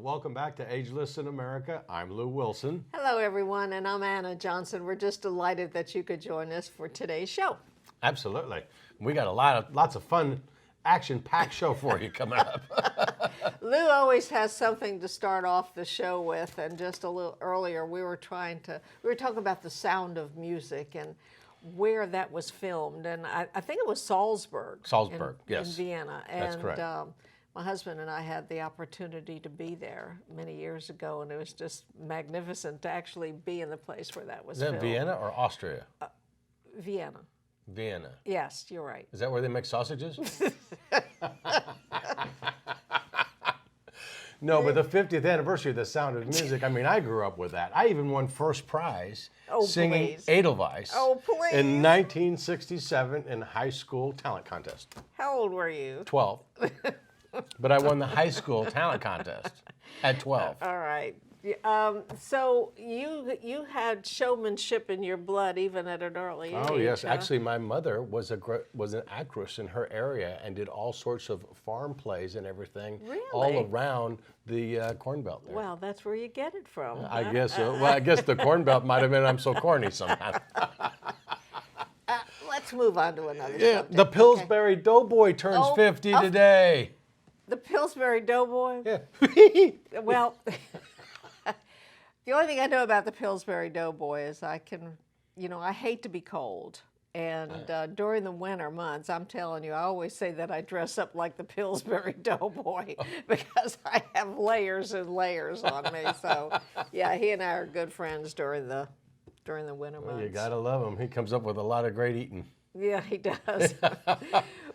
Welcome back to Ageless in America. I'm Lew Wilson. Hello, everyone, and I'm Anna Johnson. We're just delighted that you could join us for today's show. Absolutely. We got lots of fun, action-packed show for you coming up. Lew always has something to start off the show with, and just a little earlier we were talking about the sound of music and where that was filmed, and I think it was Salzburg. Yes. In Vienna. That's correct. My husband and I had the opportunity to be there many years ago, and it was just magnificent to actually be in the place where that was Is that filmed. Vienna or Austria? Vienna. Vienna. Yes, you're right. Is that where they make sausages? No, but the 50th anniversary of The Sound of Music, I mean, I grew up with that. I even won first prize singing please. Edelweiss in 1967 in high school talent contest. How old were you? 12. But I won the high school talent contest at 12. All right. So you had showmanship in your blood even at an early age. Oh yes, huh? actually, my mother was an actress in her area and did all sorts of farm plays and everything, all around the Corn Belt there. Well, that's where you get it from. I guess so. Well, I guess the Corn Belt might have been I'm so corny somehow. Let's move on to another Yeah, subject. the Pillsbury Doughboy turns 50 today. The Pillsbury Doughboy? Yeah. Well, the only thing I know about the Pillsbury Doughboy is I hate to be cold. And during the winter months, I'm telling you, I always say that I dress up like the Pillsbury Doughboy because I have layers and layers on me. So, yeah, he and I are good friends during the winter months. You gotta love him. He comes up with a lot of great eating. Yeah, he does.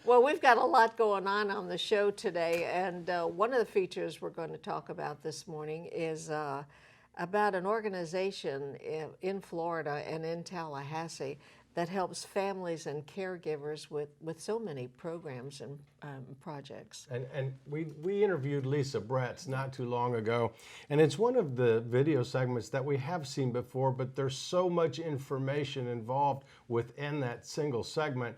Well, we've got a lot going on the show today, and one of the features we're going to talk about this morning is about an organization in Florida and in Tallahassee that helps families and caregivers with so many programs and projects. And we interviewed Lisa Bretz not too long ago, and it's one of the video segments that we have seen before, but there's so much information involved within that single segment.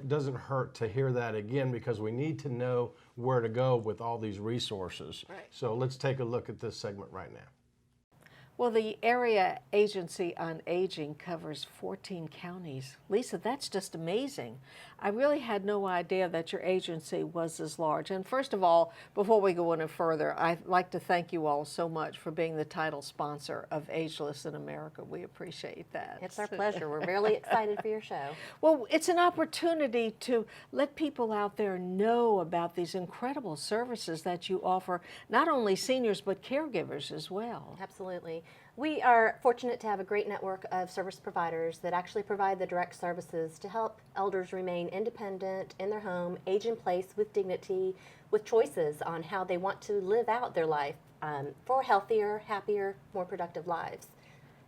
Doesn't hurt to hear that again because we need to know where to go with all these resources. Right. So let's take a look at this segment right now. Well, the Area Agency on Aging covers 14 counties. Lisa, that's just amazing. I really had no idea that your agency was as large. And first of all, before we go any further, I'd like to thank you all so much for being the title sponsor of Ageless in America. We appreciate that. It's our pleasure. We're really excited for your show. Well, it's an opportunity to let people out there know about these incredible services that you offer, not only seniors, but caregivers as well. Absolutely. We are fortunate to have a great network of service providers that actually provide the direct services to help elders remain independent in their home, age in place with dignity, with choices on how they want to live out their life for healthier, happier, more productive lives.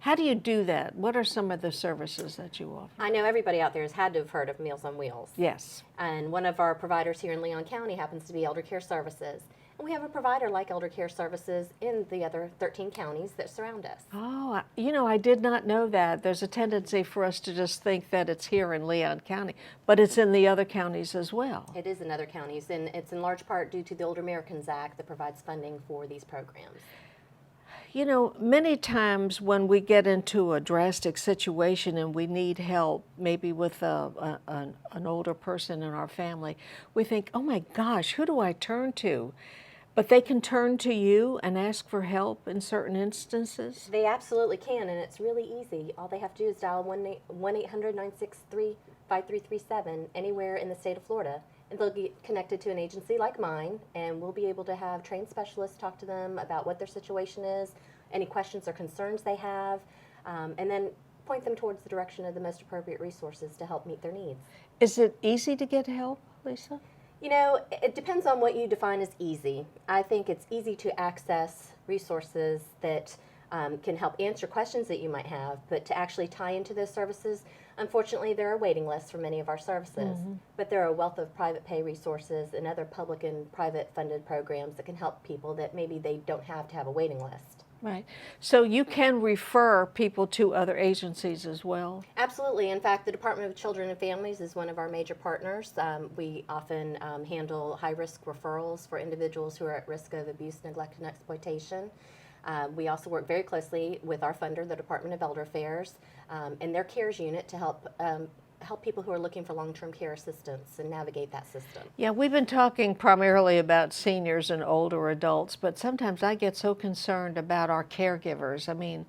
How do you do that? What are some of the services that you offer? I know everybody out there has had to have heard of Meals on Wheels. Yes. And one of our providers here in Leon County happens to be Elder Care Services. And we have a provider like Elder Care Services in the other 13 counties that surround us. Oh, I did not know that. There's a tendency for us to just think that it's here in Leon County, but it's in the other counties as well. It is in other counties, and it's in large part due to the Older Americans Act that provides funding for these programs. Many times when we get into a drastic situation and we need help, maybe with an older person in our family, we think, oh my gosh, who do I turn to? But they can turn to you and ask for help in certain instances? They absolutely can, and it's really easy. All they have to do is dial 1-800-963-5337 anywhere in the state of Florida, and they'll get connected to an agency like mine, and we'll be able to have trained specialists talk to them about what their situation is, any questions or concerns they have, and then point them towards the direction of the most appropriate resources to help meet their needs. Is it easy to get help, Lisa? It depends on what you define as easy. I think it's easy to access resources that can help answer questions that you might have, but to actually tie into those services, unfortunately, there are waiting lists for many of our services. Mm-hmm. But there are a wealth of private pay resources and other public and private funded programs that can help people that maybe they don't have to have a waiting list. Right. So you can refer people to other agencies as well? Absolutely. In fact, the Department of Children and Families is one of our major partners. We often handle high-risk referrals for individuals who are at risk of abuse, neglect, and exploitation. We also work very closely with our funder, the Department of Elder Affairs, and their CARES unit to help people who are looking for long-term care assistance and navigate that system. Yeah, we've been talking primarily about seniors and older adults, but sometimes I get so concerned about our caregivers. I mean,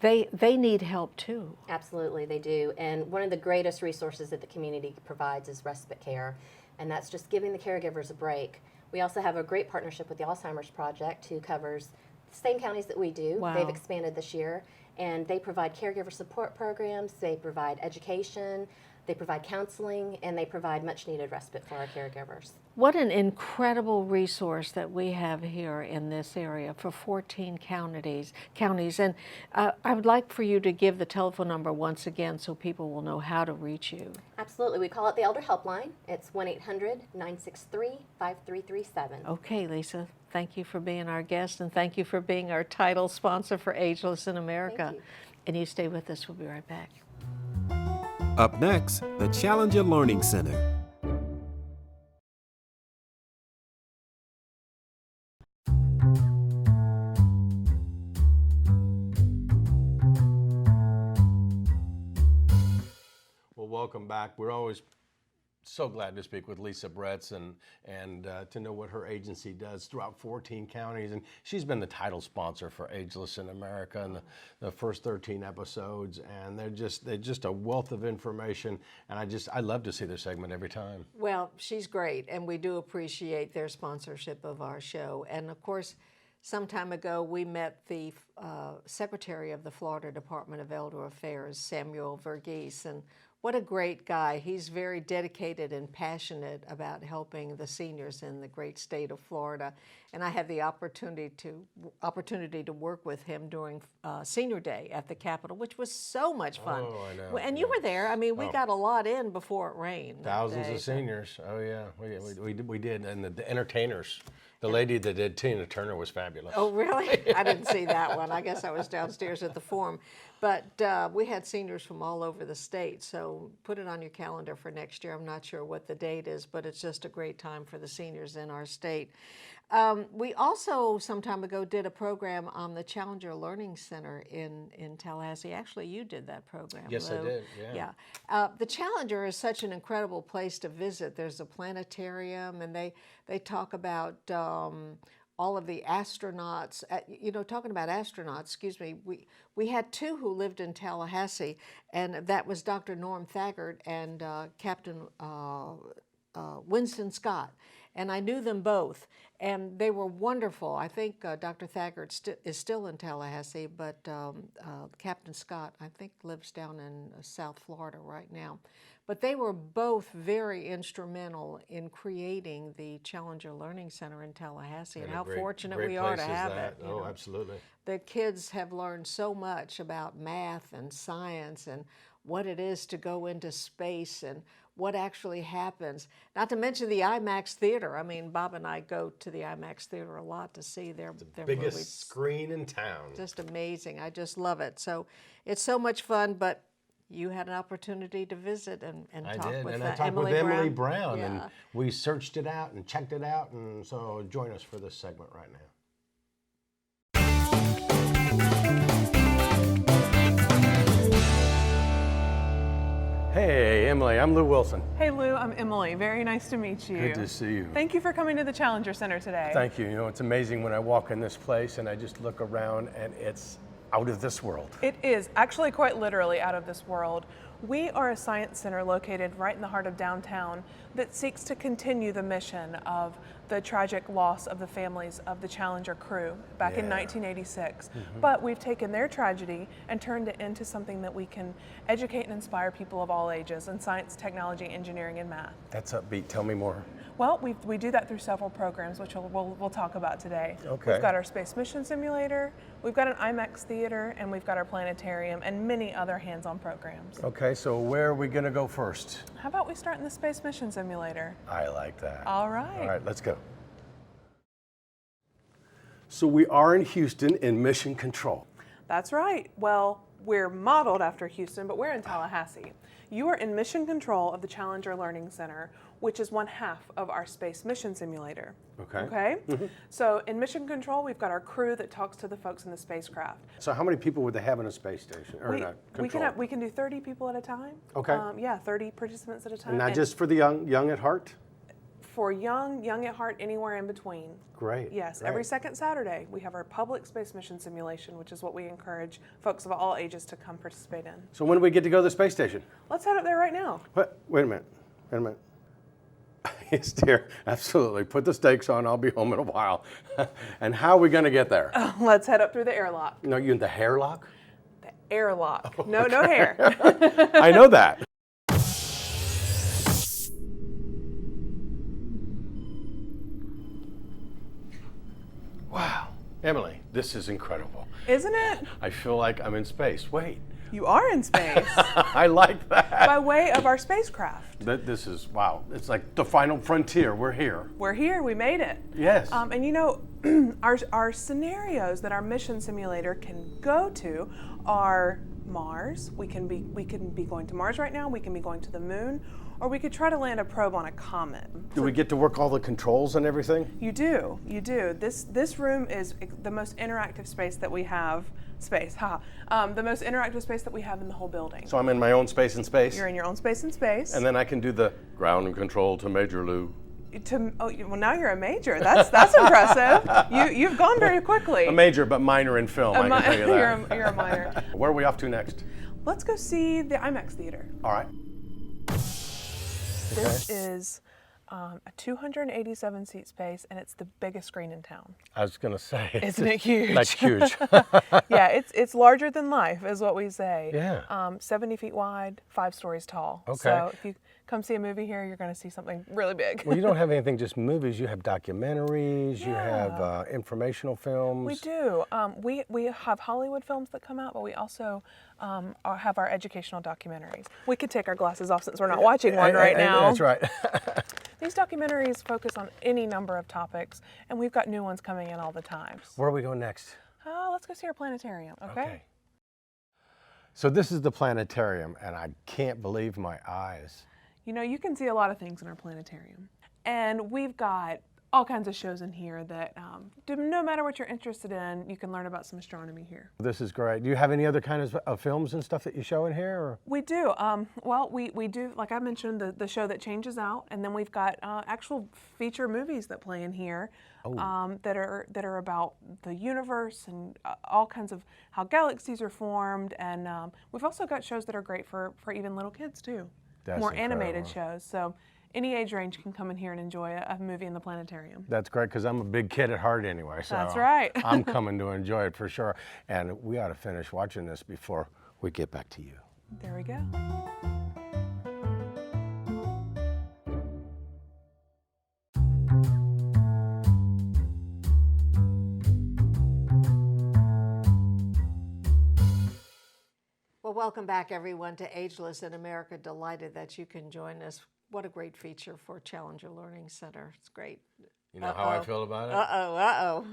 they need help too. Absolutely, they do. And one of the greatest resources that the community provides is respite care, and that's just giving the caregivers a break. We also have a great partnership with the Alzheimer's Project, who covers the same counties that we do. Wow. They've expanded this year, and they provide caregiver support programs, they provide education, they provide counseling, and they provide much needed respite for our caregivers. What an incredible resource that we have here in this area for 14 counties. And I would like for you to give the telephone number once again so people will know how to reach you. Absolutely. We call it the Elder Helpline. It's 1-800-963-5337. Okay, Lisa, thank you for being our guest, and thank you for being our title sponsor for Ageless in America. Thank you. And you stay with us. We'll be right back. Up next, the Challenger Learning Center. Well, welcome back. We're always so glad to speak with Lisa Bretz and to know what her agency does throughout 14 counties. And she's been the title sponsor for Ageless in America in the first 13 episodes. And they're just a wealth of information. And I love to see their segment every time. Well, she's great, and we do appreciate their sponsorship of our show. And of course, some time ago, we met the Secretary of the Florida Department of Elder Affairs, Samuel Verghese, and what a great guy. He's very dedicated and passionate about helping the seniors in the great state of Florida. And I had the opportunity to work with him during Senior Day at the Capitol, which was so much fun. Oh, I know. And you were there. I mean, we got a lot in before it rained. that Thousands day, of so- seniors. Oh, yeah. We did. And the entertainers. The lady that did Tina Turner was fabulous. Oh, really? I didn't see that one. I guess I was downstairs at the Forum. But we had seniors from all over the state, so put it on your calendar for next year. I'm not sure what the date is, but it's just a great time for the seniors in our state. We also, some time ago, did a program on the Challenger Learning Center in Tallahassee. Actually, you did that program, Yes, I Lou. did, yeah. The Challenger is such an incredible place to visit. There's a planetarium, and they talk about all of the astronauts. Talking about astronauts, excuse me, we had two who lived in Tallahassee, and that was Dr. Norm Thagard and Captain Winston Scott. And I knew them both, and they were wonderful. I think Dr. Thagard is still in Tallahassee, but Captain Scott, I think, lives down in South Florida right now. But they were both very instrumental in creating the Challenger Learning Center in Tallahassee, and how fortunate we are to have it. Oh, absolutely. The kids have learned so much about math and science and what it is to go into space and what actually happens. Not to mention the IMAX theater. I mean, Bob and I go to the IMAX theater a lot to see their Biggest movies. screen in town. Just amazing. I just love it. So it's so much fun, but you had an opportunity to visit and I talk did, with and I talked with Emily Brown, and Yeah. we searched it out and checked it out, and so join us for this segment right now. Hey, Emily, I'm Lew Wilson. Hey Lou, I'm Emily. Very nice to meet you. Good to see you. Thank you for coming to the Challenger Center today. Thank you. You know, it's amazing when I walk in this place and I just look around and it's out of this world. It is actually quite literally out of this world. We are a science center located right in the heart of downtown that seeks to continue the mission of the tragic loss of the families of the Challenger crew back in 1986. But we've taken their tragedy and turned it into something that we can educate and inspire people of all ages in science, technology, engineering, and math. That's upbeat. Tell me more. Well, we do that through several programs, which we'll talk about today. Okay. We've got our Space Mission Simulator, we've got an IMAX theater, and we've got our planetarium and many other hands-on programs. Okay, so where are we going to go first? How about we start in the Space Mission Simulator? I like that. All right. All right, let's go. So we are in Houston in Mission Control. That's right. Well, we're modeled after Houston, but we're in Tallahassee. You are in mission control of the Challenger Learning Center, which is one half of our space mission simulator. Okay. So in mission control, we've got our crew that talks to the folks in the spacecraft. So how many people would they have in a space station? Or We can do 30 people at a time. Okay. Yeah, 30 participants at a time. And not And just for the young at heart? for young at heart, anywhere in between. Great. Yes, great. every second Saturday we have our public space mission simulation, which is what we encourage folks of all ages to come participate in. So when do we get to go to the space station? Let's head up there right now. What? Wait a minute. Yes, dear. Absolutely. Put the stakes on. I'll be home in a while. And how are we going to get there? Let's head up through the airlock. No, you in the hairlock? The airlock. No hair. I know that. Wow. Emily, this is incredible. Isn't it? I feel like I'm in space. Wait. You are in space I like that. by way of our spacecraft. This is, wow. It's like the final frontier. We're here. We're here. We made it. Yes. And you know, our scenarios that our mission simulator can go to are Mars. We can be going to Mars right now. We can be going to the moon, or we could try to land a probe on a comet. Do we get to work all the controls and everything? You do. This room is the most interactive space that we have. The most interactive space that we have in the whole building. So I'm in my own space in space? You're in your own space in space. And then I can do the ground control to Major Lew. Well, now you're a major. That's impressive. You've gone very quickly. A major, but minor in film, I can tell you that. You're a minor. Where are we off to next? Let's go see the IMAX theater. All right. This is a 287 seat space, and it's the biggest screen in town. I was going to say. Isn't it huge? That's huge. Yeah, it's larger than life, is what we say. Yeah. 70 feet wide, 5 stories tall. Okay. So if you come see a movie here, you're going to see something really big. Well, you don't have anything just movies. You have documentaries. You have informational films. We do. We have Hollywood films that come out, but we also have our educational documentaries. We could take our glasses off since we're not watching one right now. That's right. These documentaries focus on any number of topics, and we've got new ones coming in all the time. Where are we going next? Let's go see our planetarium, okay? So this is the planetarium, and I can't believe my eyes. You know, you can see a lot of things in our planetarium. And we've got all kinds of shows in here that no matter what you're interested in, you can learn about some astronomy here. This is great. Do you have any other kinds of films and stuff that you show in here? Or? We do. Well, we do, like I mentioned, the show that changes out, and then we've got actual feature movies that play in here that are about the universe and all kinds of how galaxies are formed. And we've also got shows that are great for even little kids too. That's more incredible. Animated shows. So any age range can come in here and enjoy a movie in the planetarium. That's great, because I'm a big kid at heart anyway. So That's right. I'm coming to enjoy it for sure. And we ought to finish watching this before we get back to you. There we go. Well, welcome back, everyone, to Ageless in America. Delighted that you can join us. What a great feature for Challenger Learning Center. It's great. You know how I feel about it? Uh-oh.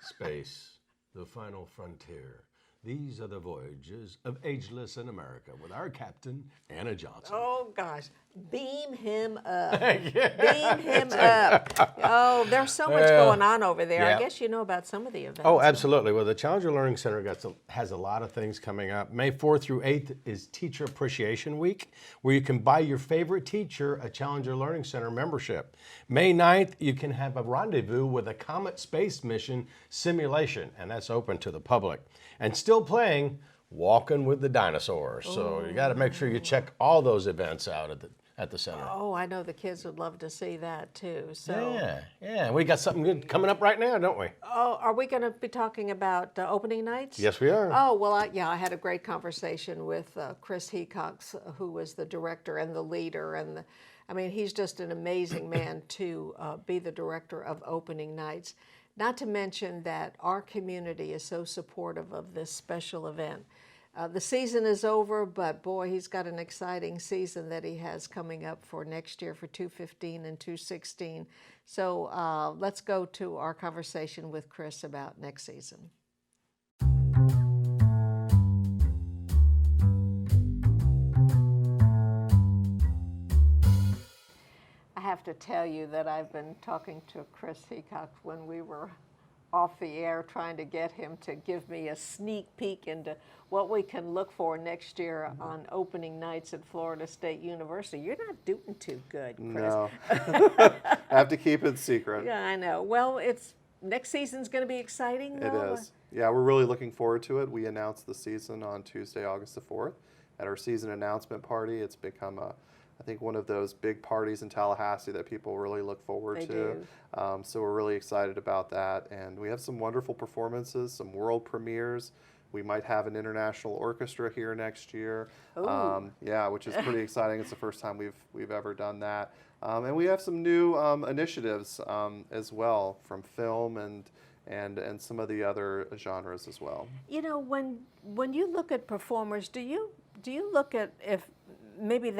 Space, the final frontier. These are the voyages of Ageless in America with our captain, Anna Johnson. Oh, gosh. Beam him up. Beam him up. Oh, there's so much going on over there. Yeah. I guess you know about some of the events. Oh, absolutely. Well, the Challenger Learning Center has a lot of things coming up. May 4th through 8th is Teacher Appreciation Week, where you can buy your favorite teacher a Challenger Learning Center membership. May 9th, you can have a rendezvous with a Comet Space Mission simulation, and that's open to the public. And still playing Walking with the Dinosaurs. So you got to make sure you check all those events out at the center. Oh, I know the kids would love to see that too. So. Yeah. We got something good coming up right now, don't we? Oh, are we going to be talking about opening nights? Yes, we are. Oh, well, I had a great conversation with Chris Hecox, who was the director and the leader. I mean, he's just an amazing man to be the director of opening nights. Not to mention that our community is so supportive of this special event. the season is over, but boy, he's got an exciting season that he has coming up for next year for 215 and 216. So let's go to our conversation with Chris about next season. I have to tell you that I've been talking to Chris Heacock when we were off the air, trying to get him to give me a sneak peek into what we can look for next year on opening nights at Florida State University. You're not doing too good, Chris. No. I have to keep it secret. Yeah, I know. Well, next season's going to be exciting, It though. is. Yeah, we're really looking forward to it. We announced the season on Tuesday, August the 4th at our season announcement party. It's become I think one of those big parties in Tallahassee that people really look forward They to. do. So we're really excited about that. And we have some wonderful performances, some world premieres. We might have an international orchestra here next year. Yeah, which is pretty exciting. It's the first time we've ever done that. And we have some new initiatives as well from film and some of the other genres as well. You know, when you look at performers, do you look at if maybe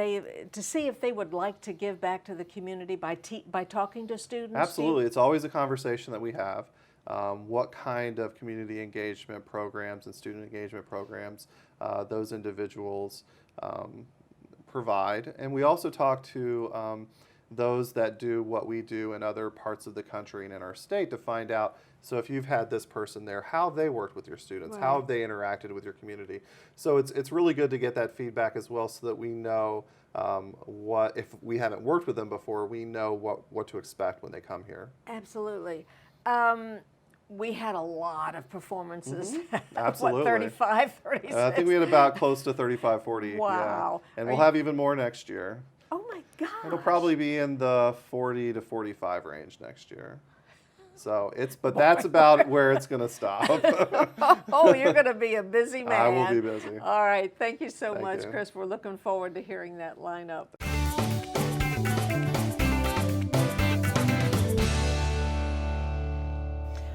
to see if they would like to give back to the community by talking to students? Absolutely. It's always a conversation that we have. What kind of community engagement programs and student engagement programs those individuals provide. And we also talk to those that do what we do in other parts of the country and in our state to find out, so if you've had this person there, how have they worked with your students, how have they interacted with your community. So it's really good to get that feedback as well, so that we know what, if we haven't worked with them before, we know what to expect when they come here. Absolutely. We had a lot of performances. Absolutely. What, 35, 36? I think we had about close to 35, 40. Wow. Yeah. And we'll have even more next year. Oh my gosh. It'll probably be in the 40 to 45 range next year. So but that's about where it's going to stop. Oh, you're going to be a busy man. I will be busy. All right. Thank you so Thank much, you. Chris. We're looking forward to hearing that lineup.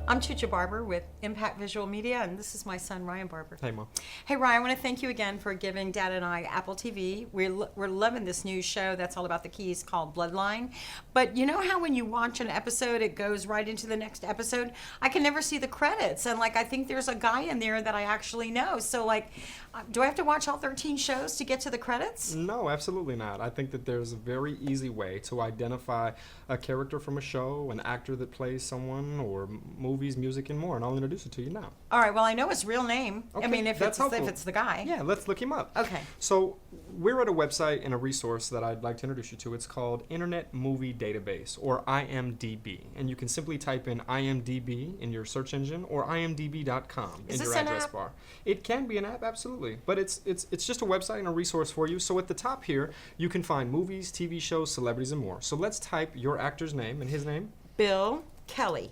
I'm Chucha Barber with Impact Visual Media, and this is my son, Ryan Barber. Hey, Mom. Hey, Ryan, I want to thank you again for giving Dad and I Apple TV. We're loving this new show that's all about the keys called Bloodline. But you know how when you watch an episode, it goes right into the next episode? I can never see the credits. And, I think there's a guy in there that I actually know. So, do I have to watch all 13 shows to get to the credits? No, absolutely not. I think that there's a very easy way to identify a character from a show, an actor that plays someone, or movies, music, and more, and I'll introduce it to you now. All right, well, I know his real name. Okay, I mean, if that's helpful. it's the guy. Yeah, let's look him up. Okay. So we're at a website and a resource that I'd like to introduce you to. It's called Internet Movie Database, or IMDb. And you can simply type in IMDb in your search engine, or imdb.com in your address bar. It can be an app, absolutely. But it's just a website and a resource for you. So at the top here, you can find movies, TV shows, celebrities, and more. So let's type your actor's name and his name. Bill Kelly.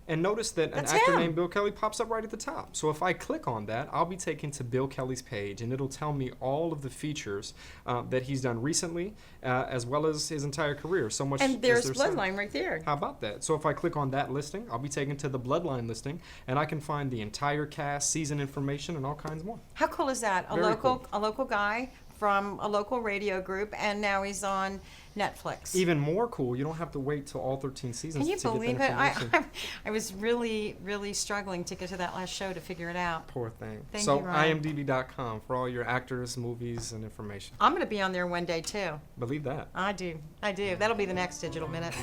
And notice that That's an actor him. named Bill Kelly pops up right at the top. So if I click on that, I'll be taken to Bill Kelly's page, and it'll tell me all of the features that he's done recently, as well as his entire career. So much. And there's as said. Bloodline right there. How about that? So if I click on that listing, I'll be taken to the Bloodline listing, and I can find the entire cast, season information, and all kinds more. How cool is that? A Very local guy from a local radio group, and now he's on Netflix. Even more cool, you don't have to wait till all 13 seasons Can you to get believe the it? information. I was really, really struggling to get to that last show to figure it out. Poor thing. Thank So you, Ryan. imdb.com for all your actors, movies, and information. I'm going to be on there one day, too. Believe that. I do. That'll be the next Digital Minute.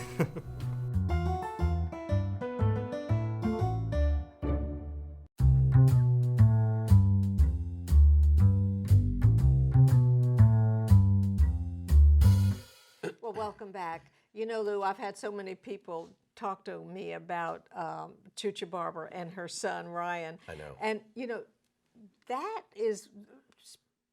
Well, welcome back. You know, Lou, I've had so many people talk to me about Chucha Barber and her son, Ryan. I know. And, you know, that is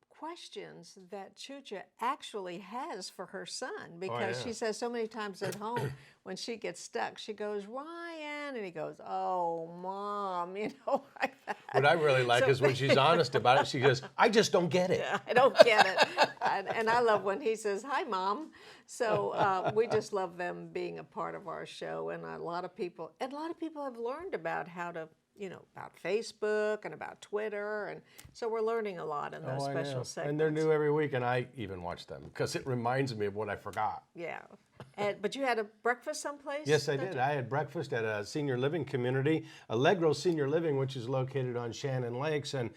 questions that Chucha actually has for her son, because she says so many times at home when she gets stuck, she goes, Ryan, and he goes, oh, Mom, you know, like that. What I really like is when she's honest about it, she goes, I just don't get it. I don't get it. And I love when he says, hi, Mom. So we just love them being a part of our show. And a lot of people have learned about how to about Facebook and about Twitter, and so we're learning a lot in those Oh, I special know. segments. And they're new every week, and I even watch them because it reminds me of what I forgot. Yeah. But you had a breakfast someplace? Yes, I did. I had breakfast at a senior living community, Allegro Senior Living, which is located on Shannon Lakes. And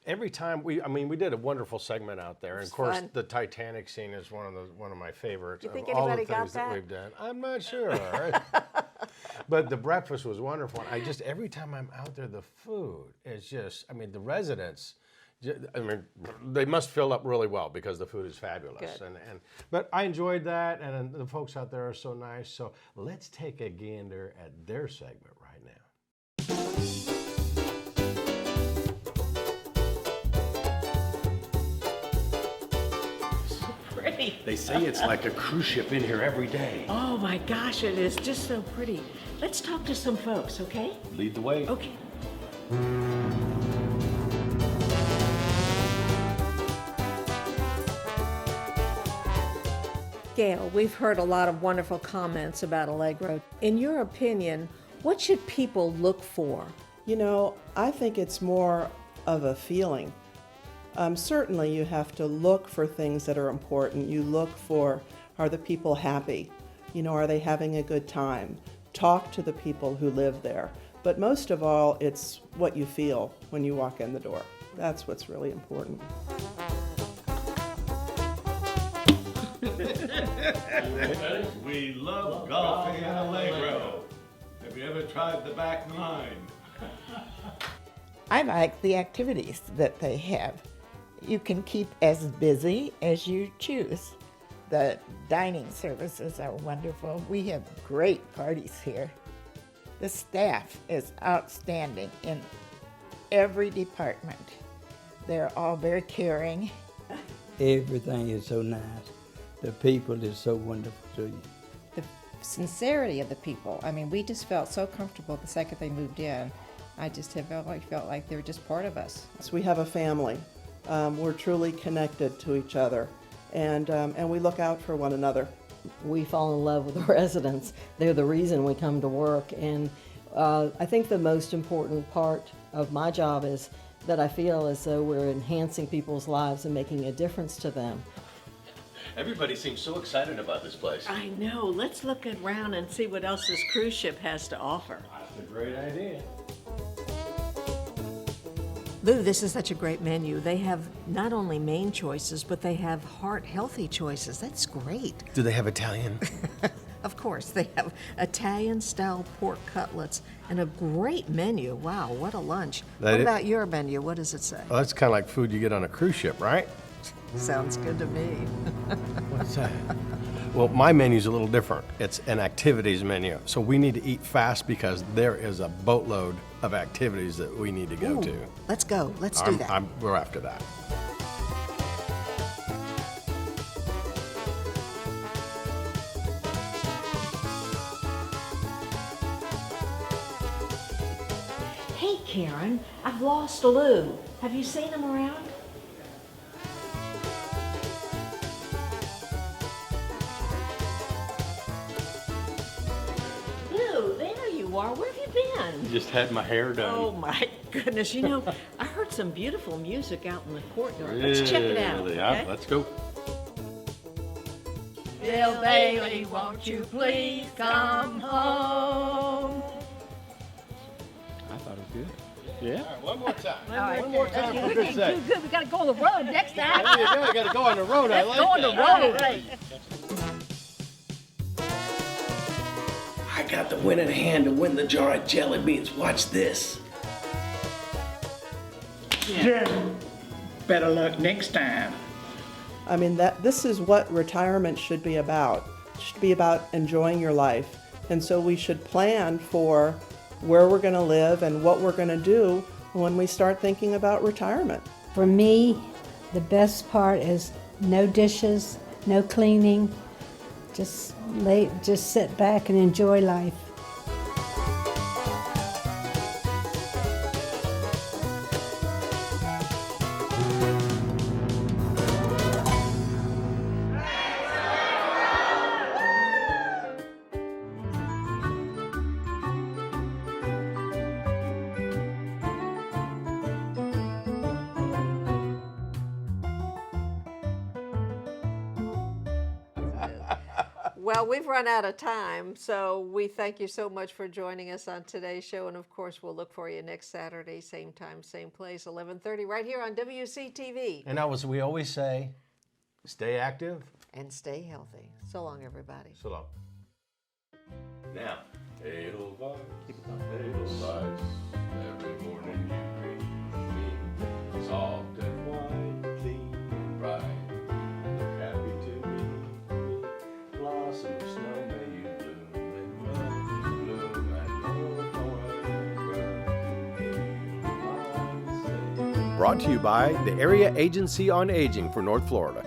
every time we did a wonderful segment out there. And of course, fun. the Titanic scene is one of my favorites. You think of all the anybody got things that that? we've done. I'm not sure. Right? But the breakfast was wonderful. Every time I'm out there, the food is just, the residents, they must fill up really well because the food is fabulous. Good. But I enjoyed that, and the folks out there are so nice. So let's take a gander at their segment right now. Pretty. They say it's like a cruise ship in here every day. Oh my gosh, it is just so pretty. Let's talk to some folks, okay? Lead the way. Okay. Gail, we've heard a lot of wonderful comments about Allegro. In your opinion, what should people look for? I think it's more of a feeling. Certainly you have to look for things that are important. You look for, are the people happy? Are they having a good time? Talk to the people who live there. But most of all, it's what you feel when you walk in the door. That's what's really important. We love golfing at Allegro. Have you ever tried the back nine? I like the activities that they have. You can keep as busy as you choose. The dining services are wonderful. We have great parties here. The staff is outstanding in every department. They're all very caring. Everything is so nice. The people is so wonderful to you. The sincerity of the people. We just felt so comfortable the second they moved in. I just have felt like they were just part of us. So we have a family. We're truly connected to each other, and we look out for one another. We fall in love with the residents. They're the reason we come to work, and I think the most important part of my job is that I feel as though we're enhancing people's lives and making a difference to them. Everybody seems so excited about this place. I know. Let's look around and see what else this cruise ship has to offer. That's a great idea. Lou, this is such a great menu. They have not only main choices, but they have heart-healthy choices. That's great. Do they have Italian? Of course, they have Italian-style pork cutlets and a great menu. Wow, what a lunch. What about your menu? What does it say? Well, that's kind of like food you get on a cruise ship, right? Sounds good to me. What's that? Well, my menu's a little different. It's an activities menu. So we need to eat fast because there is a boatload of activities that we need to go to. Let's go. Let's do that. We're after that. Hey, Karen, I've lost Lou. Have you seen him around? Lou, there you are. Where have you been? Just had my hair done. Oh my goodness, I heard some beautiful music out in the courtyard. Let's check it out. Yeah, Okay? let's go. Bill Bailey, won't you please come home? I thought it was good. Yeah. One more time. One more time. We're getting too good. We got to go on the road next time. There you go. You got to go on the road. I like Go on the road. that. I got the winning hand to win the jar of jelly beans. Watch this. Better luck next time. This is what retirement should be about. It should be about enjoying your life. And so we should plan for where we're going to live and what we're going to do when we start thinking about retirement. For me, the best part is no dishes, no cleaning, just sit back and enjoy life. Well, we've run out of time, so we thank you so much for joining us on today's show. And of course, we'll look for you next Saturday, same time, same place, 11:30, right here on WCTV. And as we always say, stay active and stay healthy. So long, everybody. So long. Now, Edelweiss, Edelweiss, every morning you greet me, soft and white, clean and bright, look happy to me, blossom of snow, may you bloom and bloom and blow forever. Brought to you by the Area Agency on Aging for North Florida.